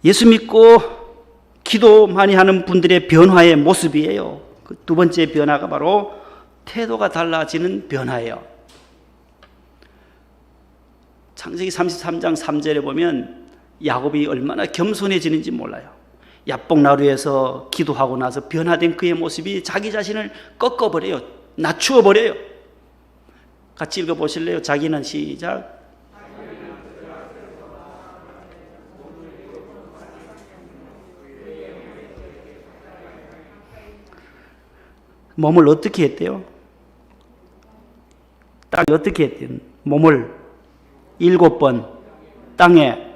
예수 믿고 기도 많이 하는 분들의 변화의 모습이에요. 그 두 번째 변화가 바로 태도가 달라지는 변화예요. 창세기 33장 3절에 보면 야곱이 얼마나 겸손해지는지 몰라요. 야복나루에서 기도하고 나서 변화된 그의 모습이 자기 자신을 꺾어버려요. 낮추어버려요. 같이 읽어보실래요? 자기는 시작. 몸을 어떻게 했대요? 땅에 어떻게 했대요? 몸을 7번 땅에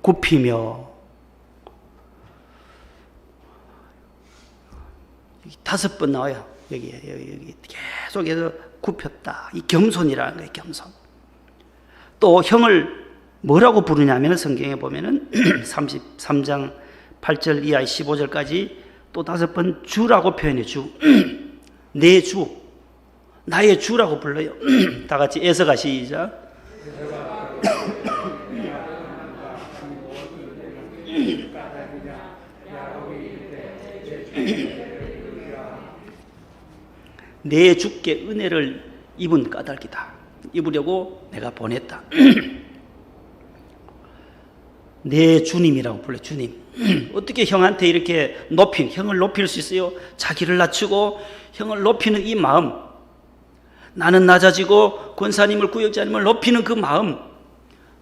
굽히며 5번 나와요. 여기 계속해서 굽혔다. 이 겸손이라는 거예요. 겸손. 또 형을 뭐라고 부르냐면 성경에 보면은 33장 8절 이하 15절까지 또 5번 주라고 표현해. 주. 내 주. 나의 주라고 불러요. 다 같이 에서가 시작. 내 주께 은혜를 입은 까닭이다. 입으려고 내가 보냈다. 내 주님이라고 불러요. 주님. 어떻게 형한테 이렇게 형을 높일 수 있어요? 자기를 낮추고 형을 높이는 이 마음, 나는 낮아지고 권사님을 구역자님을 높이는 그 마음,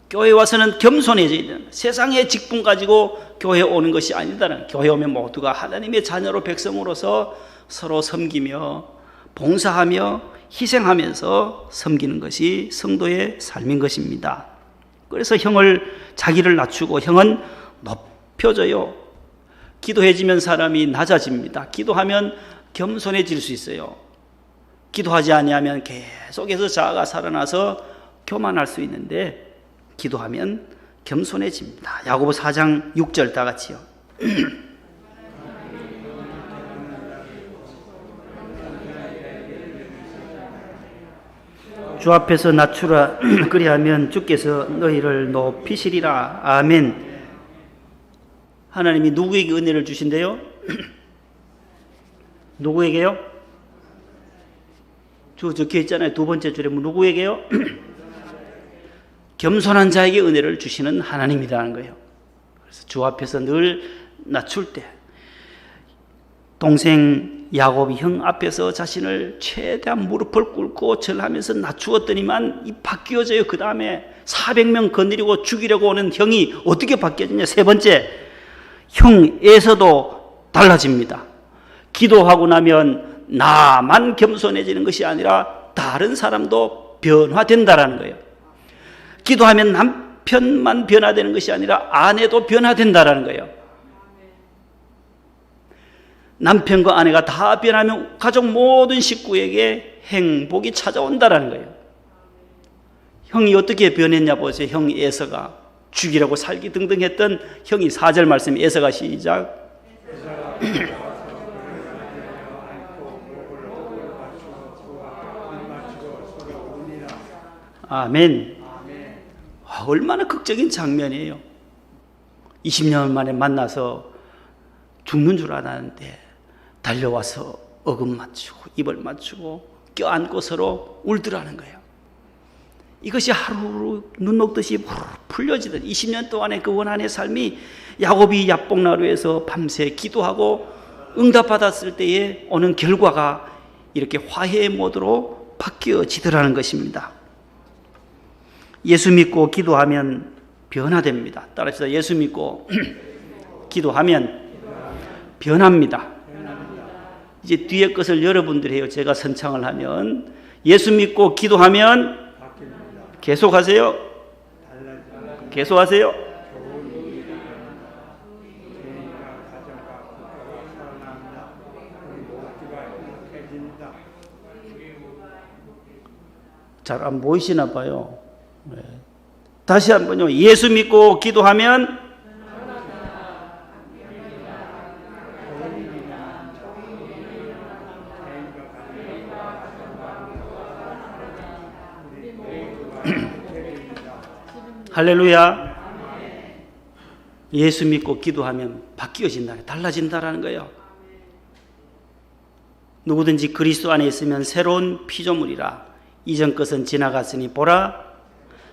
교회 와서는 겸손해져야 된다. 세상의 직분 가지고 교회 오는 것이 아니다는, 교회 오면 모두가 하나님의 자녀로 백성으로서 서로 섬기며 봉사하며 희생하면서 섬기는 것이 성도의 삶인 것입니다. 그래서 자기를 낮추고 형은 높여져요. 기도해지면 사람이 낮아집니다. 기도하면 겸손해질 수 있어요. 기도하지 아니하면 계속해서 자아가 살아나서 교만할 수 있는데 기도하면 겸손해집니다. 야고보 4장 6절 다 같이요. 주 앞에서 낮추라. 그리하면 주께서 너희를 높이시리라. 아멘. 하나님이 누구에게 은혜를 주신대요? 누구에게요? 적혀 있잖아요. 두 번째 줄에 누구에게요? 겸손한 자에게 은혜를 주시는 하나님이라는 거예요. 그래서 주 앞에서 늘 낮출 때 동생 야곱이 형 앞에서 자신을 최대한 무릎을 꿇고 절하면서 낮추었더니만 이 바뀌어져요. 그 다음에 400명 건드리고 죽이려고 오는 형이 어떻게 바뀌어지냐. 세 번째, 형에서도 달라집니다. 기도하고 나면 나만 겸손해지는 것이 아니라 다른 사람도 변화된다라는 거예요. 기도하면 남편만 변화되는 것이 아니라 아내도 변화된다라는 거예요. 남편과 아내가 다 변하면 가족 모든 식구에게 행복이 찾아온다라는 거예요. 형이 어떻게 변했냐 보세요. 형 에서가 죽이라고 살기 등등했던 형이 4절 말씀 에서가 시작. 아멘. 얼마나 극적인 장면이에요. 20년 만에 만나서 죽는 줄 알았는데 달려와서 어금 맞추고 입을 맞추고 껴안고 서로 울더라는 거예요. 이것이 하루하루 눈 녹듯이 풀려지던 20년 동안의 그 원한의 삶이 야곱이 야복나루에서 밤새 기도하고 응답받았을 때에 오는 결과가 이렇게 화해의 모드로 바뀌어지더라는 것입니다. 예수 믿고 기도하면 변화됩니다. 따라서 예수 믿고 기도하면 변합니다. 이제 뒤에 것을 여러분들이 해요. 제가 선창을 하면 예수 믿고 기도하면 계속하세요. 계속하세요. 잘 안 보이시나 봐요. 네. 다시 한번요. 예수 믿고 기도하면 할렐루야. 예수 믿고 기도하면 바뀌어진다, 달라진다라는 거예요. 누구든지 그리스도 안에 있으면 새로운 피조물이라. 이전 것은 지나갔으니 보라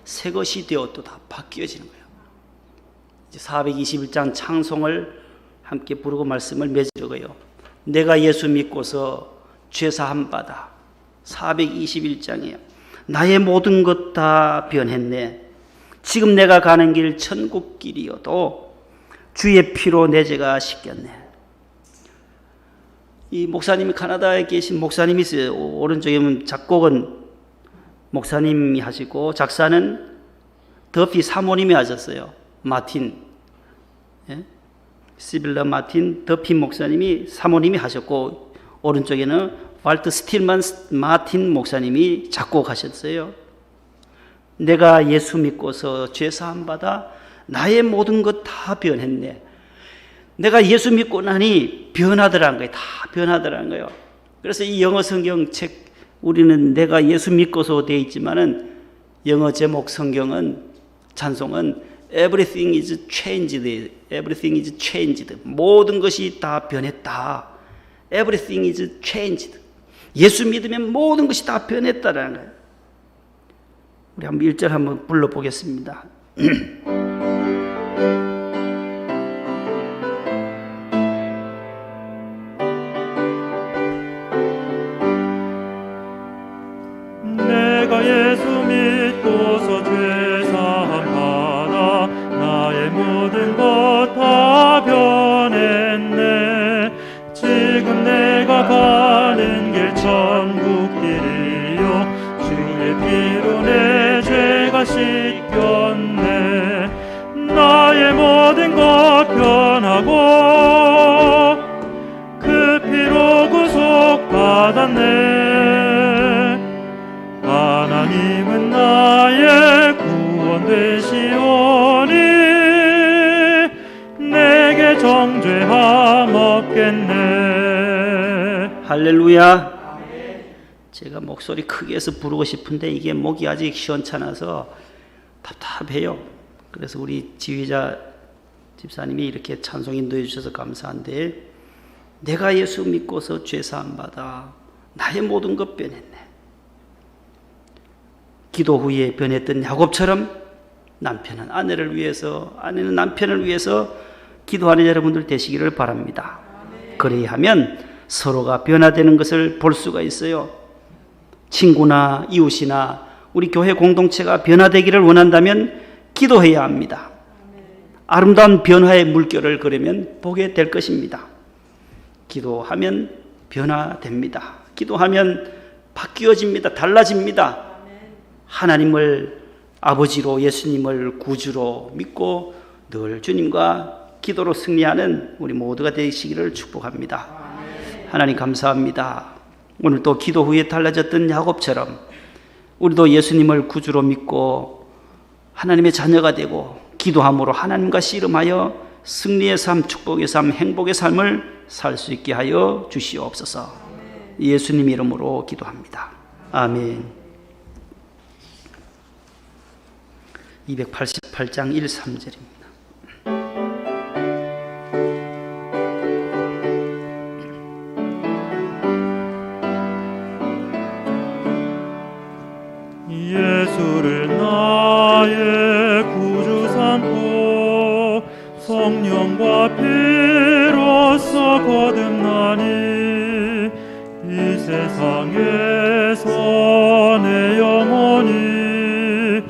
새 것이 되었도다. 바뀌어지는 거예요. 이제 421장 찬송을 함께 부르고 말씀을 맺어가요. 내가 예수 믿고서 죄사함 받아. 421장이에요. 나의 모든 것 다 변했네. 지금 내가 가는 길 천국 길이어도 주의 피로 내 죄가 씻겼네. 이 목사님이 카나다에 계신 목사님이 있어요. 오른쪽에 보면 작곡은 목사님이 하시고 작사는 더피 사모님이 하셨어요. 마틴, 예? 시빌라 마틴 더피 목사님이 사모님이 하셨고 오른쪽에는 발트 스틸만 마틴 목사님이 작곡하셨어요. 내가 예수 믿고서 죄 사함 받아 나의 모든 것 다 변했네. 내가 예수 믿고 나니 변하더라는 거예요. 다 변하더라는 거예요. 그래서 이 영어 성경책 우리는 내가 예수 믿고서 되어 있지만은 영어 제목 성경은 찬송은 Everything is changed. Everything is changed. 모든 것이 다 변했다. Everything is changed. 예수 믿으면 모든 것이 다 변했다라는 거예요. 우리 한번 1절 한번 불러보겠습니다. 내가 예수 믿고서 죄사함 받아 나의 모든 것 다 변했네. 지금 내가 가는 길 천국 길이요 주의 피로 내 죄가 씻겼네. 나의 모든 것 변하고 그 피로 구속 받았네. 하나님은 나의 구원 되시오니 내게 정죄함 없겠네. 할렐루야. 제가 목소리 크게 해서 부르고 싶은데 이게 목이 아직 시원찮아서 답답해요. 그래서 우리 지휘자 집사님이 이렇게 찬송 인도해 주셔서 감사한데 내가 예수 믿고서 죄사함 받아 나의 모든 것 변했네. 기도 후에 변했던 야곱처럼 남편은 아내를 위해서, 아내는 남편을 위해서 기도하는 여러분들 되시기를 바랍니다. 그래야 하면 서로가 변화되는 것을 볼 수가 있어요. 친구나 이웃이나 우리 교회 공동체가 변화되기를 원한다면 기도해야 합니다. 아름다운 변화의 물결을 그러면 보게 될 것입니다. 기도하면 변화됩니다. 기도하면 바뀌어집니다. 달라집니다. 하나님을 아버지로 예수님을 구주로 믿고 늘 주님과 기도로 승리하는 우리 모두가 되시기를 축복합니다. 하나님 감사합니다. 오늘 또 기도 후에 달라졌던 야곱처럼 우리도 예수님을 구주로 믿고 하나님의 자녀가 되고 기도함으로 하나님과 씨름하여 승리의 삶, 축복의 삶, 행복의 삶을 살 수 있게 하여 주시옵소서. 예수님 이름으로 기도합니다. 아멘. 288장 1, 3절입니다. 예수를 나의 구주 삼고 성령과 피로써 거듭나니 이 세상에서 내 영혼이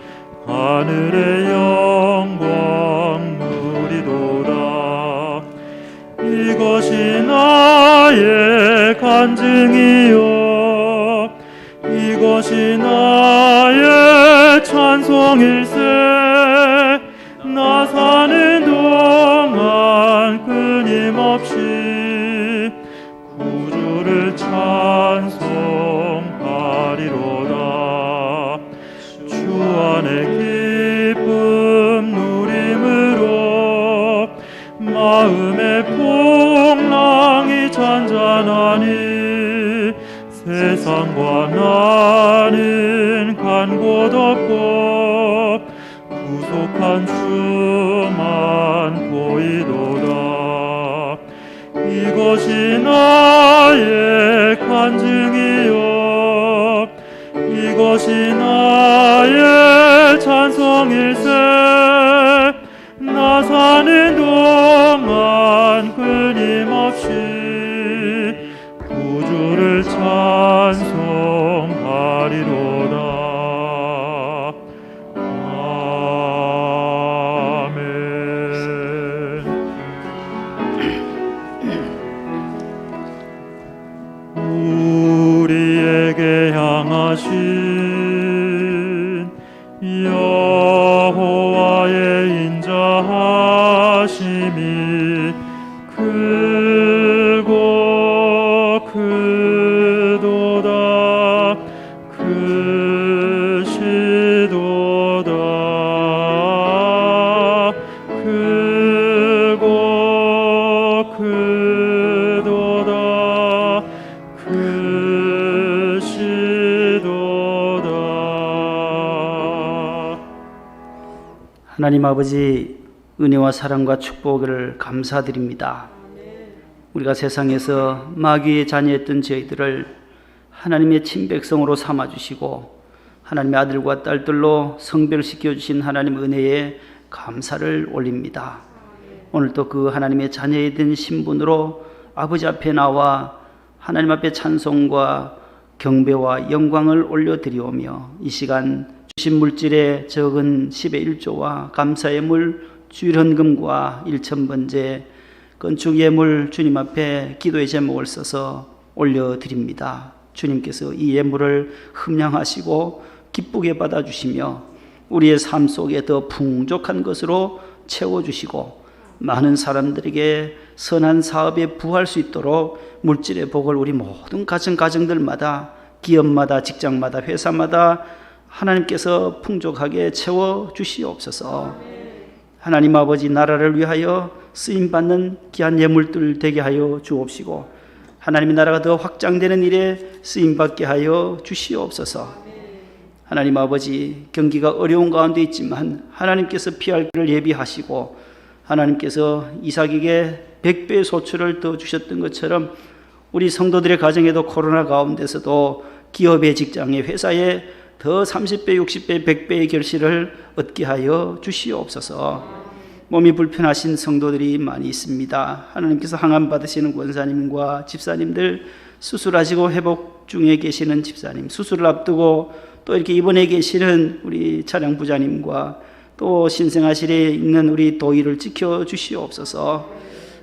하늘의 영광 누리도다. 이것이 나의 간증이요 이것이 나의 찬송일세. 나 사는 동안 끊임없이 구주를 찬송하리로다. 주 안에 기쁨 누림으로 마음의 풍랑이 잔잔하니 세상과 나는 간 곳 없고 구속한 주만 보이도다. 이것이 나의 간증이요 이것이 나의 찬송일세. 나 사는 동안 끊임없이 구주를 찬송하리로다. 아멘. 하나님 아버지, 은혜와 사랑과 축복을 감사드립니다. 우리가 세상에서 마귀의 자녀였던 저희들을 하나님의 친백성으로 삼아주시고 하나님의 아들과 딸들로 성별시켜 주신 하나님 은혜에 감사를 올립니다. 오늘도 그 하나님의 자녀에 된 신분으로 아버지 앞에 나와 하나님 앞에 찬송과 경배와 영광을 올려드리오며 이 시간 주신 물질의 적은 10의 1조와 감사의 물 주일헌금과 1,000번제 건축 예물 주님 앞에 기도의 제목을 써서 올려드립니다. 주님께서 이 예물을 흠양하시고 기쁘게 받아주시며 우리의 삶 속에 더 풍족한 것으로 채워주시고 많은 사람들에게 선한 사업에 부할 수 있도록 물질의 복을 우리 모든 가정들마다, 기업마다, 직장마다, 회사마다 하나님께서 풍족하게 채워주시옵소서. 하나님 아버지, 나라를 위하여 쓰임받는 귀한 예물들 되게 하여 주옵시고 하나님의 나라가 더 확장되는 일에 쓰임받게 하여 주시옵소서. 하나님 아버지, 경기가 어려운 가운데 있지만 하나님께서 피할 길을 예비하시고 하나님께서 이삭에게 100배의 소출을 더 주셨던 것처럼 우리 성도들의 가정에도 코로나 가운데서도 기업의 직장에 회사에 더 30배, 60배, 100배의 결실을 얻게 하여 주시옵소서. 몸이 불편하신 성도들이 많이 있습니다. 하나님께서 항암 받으시는 권사님과 집사님들, 수술하시고 회복 중에 계시는 집사님, 수술을 앞두고 또 이렇게 입원해 계시는 우리 차량 부자님과 또 신생아실에 있는 우리 도의를 지켜 주시옵소서.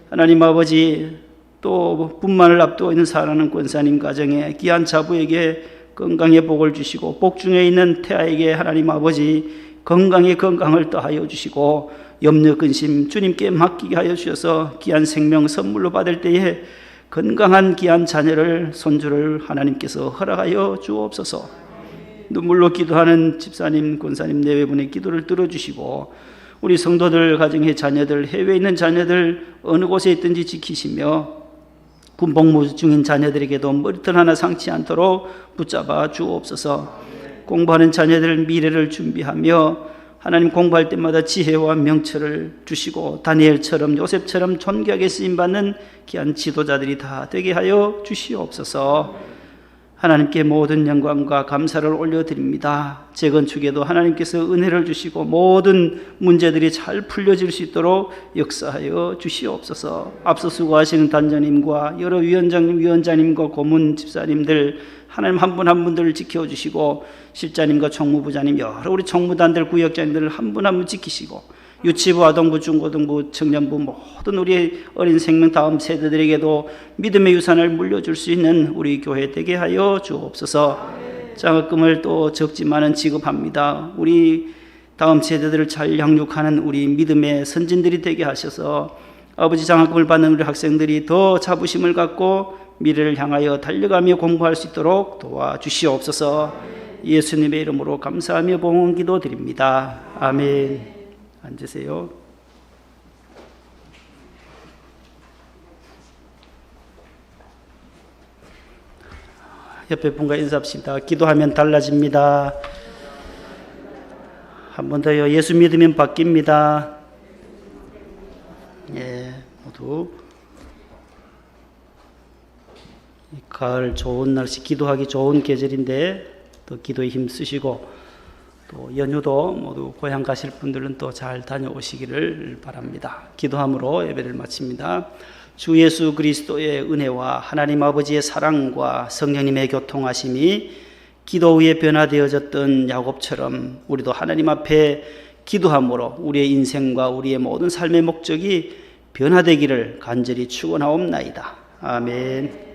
하나님 아버지, 또 분만을 앞두고 있는 사랑하는 권사님 가정에 귀한 자부에게 건강의 복을 주시고 복중에 있는 태아에게 하나님 아버지 건강을 더하여 주시고 염려 근심 주님께 맡기게 하여 주셔서 귀한 생명 선물로 받을 때에 건강한 귀한 자녀를, 손주를 하나님께서 허락하여 주옵소서. 눈물로 기도하는 집사님, 권사님 내외분의 기도를 들어주시고 우리 성도들 가정의 자녀들, 해외에 있는 자녀들 어느 곳에 있든지 지키시며 군복무 중인 자녀들에게도 머리털 하나 상치 않도록 붙잡아 주옵소서. 공부하는 자녀들 미래를 준비하며 하나님 공부할 때마다 지혜와 명철을 주시고 다니엘처럼 요셉처럼 존귀하게 쓰임받는 귀한 지도자들이 다 되게 하여 주시옵소서. 하나님께 모든 영광과 감사를 올려드립니다. 재건축에도 하나님께서 은혜를 주시고 모든 문제들이 잘 풀려질 수 있도록 역사하여 주시옵소서. 앞서 수고하시는 단장님과 여러 위원장님과 고문 집사님들 하나님 한 분 한 분들을 지켜주시고 실장님과 총무부장님, 여러 우리 총무단들, 구역장님들을 한 분 한 분 지키시고 유치부, 아동부, 중고등부, 청년부 모든 우리 어린 생명 다음 세대들에게도 믿음의 유산을 물려줄 수 있는 우리 교회 되게 하여 주옵소서. 장학금을 또 적지만은 지급합니다. 우리 다음 세대들을 잘 양육하는 우리 믿음의 선진들이 되게 하셔서 아버지 장학금을 받는 우리 학생들이 더 자부심을 갖고 미래를 향하여 달려가며 공부할 수 있도록 도와주시옵소서. 예수님의 이름으로 감사하며 봉헌 기도 드립니다. 아멘. 앉으세요. 옆에 분과 인사합시다. 기도하면 달라집니다. 한 번 더요. 예수 믿으면 바뀝니다. 예, 모두 가을 좋은 날씨, 기도하기 좋은 계절인데 또 기도에 힘쓰시고 또 연휴도 모두 고향 가실 분들은 또 잘 다녀오시기를 바랍니다. 기도함으로 예배를 마칩니다. 주 예수 그리스도의 은혜와 하나님 아버지의 사랑과 성령님의 교통하심이 기도 후에 변화되어졌던 야곱처럼 우리도 하나님 앞에 기도함으로 우리의 인생과 우리의 모든 삶의 목적이 변화되기를 간절히 축원하옵나이다. 아멘.